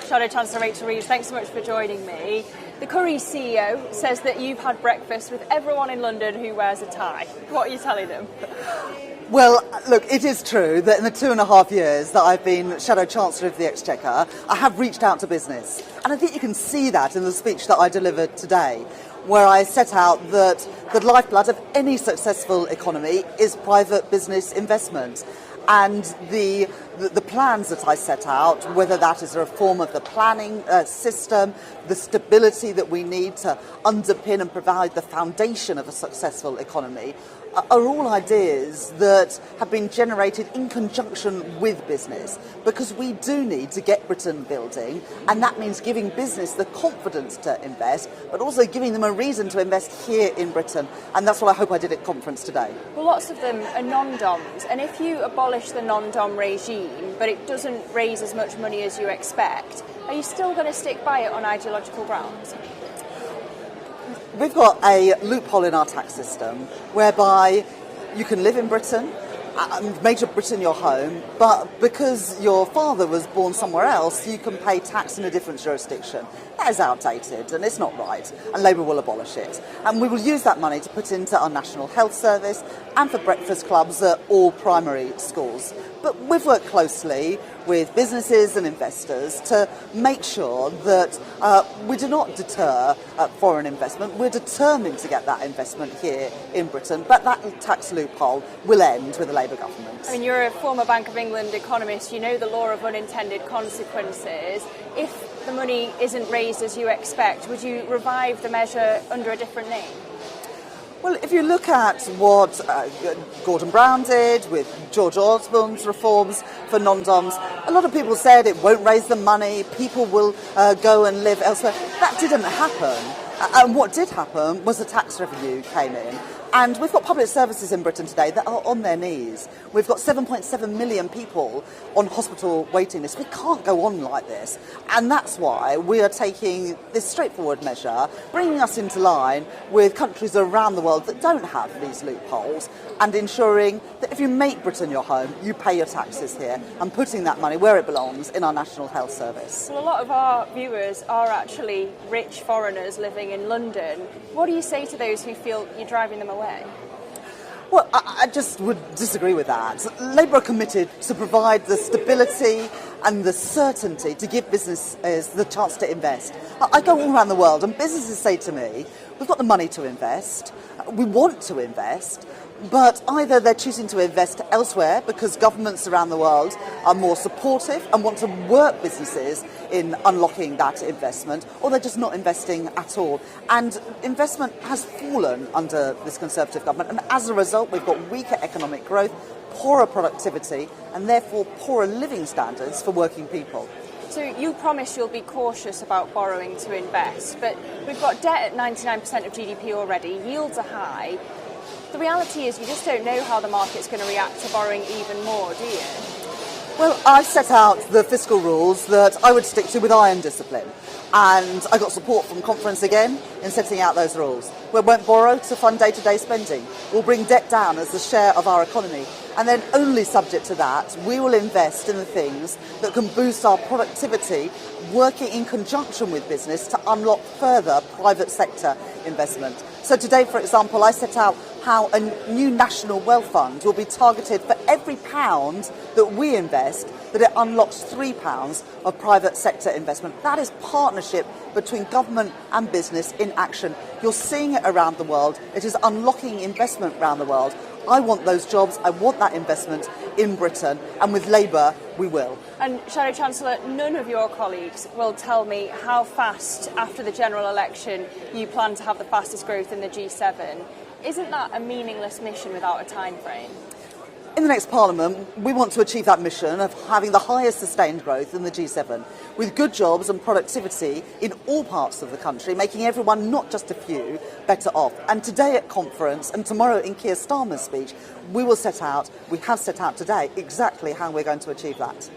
Shadow Chancellor Rachel Reeves, thanks so much for joining me. The Currys CEO says that you've had breakfast with everyone in London who wears a tie. What are you telling them? Well, look, it is true that in the 2.5 years that I've been Shadow Chancellor of the Exchequer, I have reached out to business. And I think you can see that in the speech that I delivered today, where I set out that the lifeblood of any successful economy is private business investment. And the plans that I set out, whether that is a reform of the planning system, the stability that we need to underpin and provide the foundation of a successful economy, are all ideas that have been generated in conjunction with business, because we do need to get Britain building, and that means giving business the confidence to invest, but also giving them a reason to invest here in Britain, and that's what I hope I did at conference today. Well, lots of them are non-doms, and if you abolish the non-dom regime, but it doesn't raise as much money as you expect, are you still going to stick by it on ideological grounds? We've got a loophole in our tax system whereby you can live in Britain, make Britain your home, but because your father was born somewhere else, you can pay tax in a different jurisdiction. That is outdated and it's not right, and Labour will abolish it. And we will use that money to put into our National Health Service and for breakfast clubs at all primary schools. But we've worked closely with businesses and investors to make sure that we do not deter foreign investment. We're determined to get that investment here in Britain, but that tax loophole will end with the Labour government. I mean, you're a former Bank of England economist. You know the law of unintended consequences. If the money isn't raised as you expect, would you revive the measure under a different name? Well, if you look at what Gordon Brown did with George Osborne's reforms for non-doms, a lot of people said it won't raise the money, people will go and live elsewhere. That didn't happen. And what did happen was the tax revenue came in. And we've got public services in Britain today that are on their knees. We've got 7.7 million people on hospital waiting lists. We can't go on like this. And that's why we are taking this straightforward measure, bringing us into line with countries around the world that don't have these loopholes, and ensuring that if you make Britain your home, you pay your taxes here, and putting that money where it belongs in our National Health Service. Well, a lot of our viewers are actually rich foreigners living in London. What do you say to those who feel you're driving them away? Well, I just would disagree with that. Labour are committed to provide the stability and the certainty to give businesses the chance to invest. I go all around the world and businesses say to me, we've got the money to invest, we want to invest, but either they're choosing to invest elsewhere because governments around the world are more supportive and want to work businesses in unlocking that investment, or they're just not investing at all. And investment has fallen under this Conservative government, and as a result we've got weaker economic growth, poorer productivity, and therefore poorer living standards for working people. So you promise you'll be cautious about borrowing to invest, but we've got debt at 99% of GDP already, yields are high. The reality is you just don't know how the market's going to react to borrowing even more, do you? Well, I set out the fiscal rules that I would stick to with iron discipline. And I got support from conference again in setting out those rules. We won't borrow to fund day-to-day spending. We'll bring debt down as a share of our economy. And then only subject to that, we will invest in the things that can boost our productivity, working in conjunction with business to unlock further private sector investment. So today, for example, I set out how a new national wealth fund will be targeted for every pound that we invest, that it unlocks £3 of private sector investment. That is partnership between government and business in action. You're seeing it around the world. It is unlocking investment around the world. I want those jobs, I want that investment in Britain, and with Labour we will. And Shadow Chancellor, none of your colleagues will tell me how fast after the general election you plan to have the fastest growth in the G7. Isn't that a meaningless mission without a time frame? In the next Parliament, we want to achieve that mission of having the highest sustained growth in the G7, with good jobs and productivity in all parts of the country, making everyone, not just a few, better off. And today at conference and tomorrow in Keir Starmer's speech, we have set out today exactly how we're going to achieve that.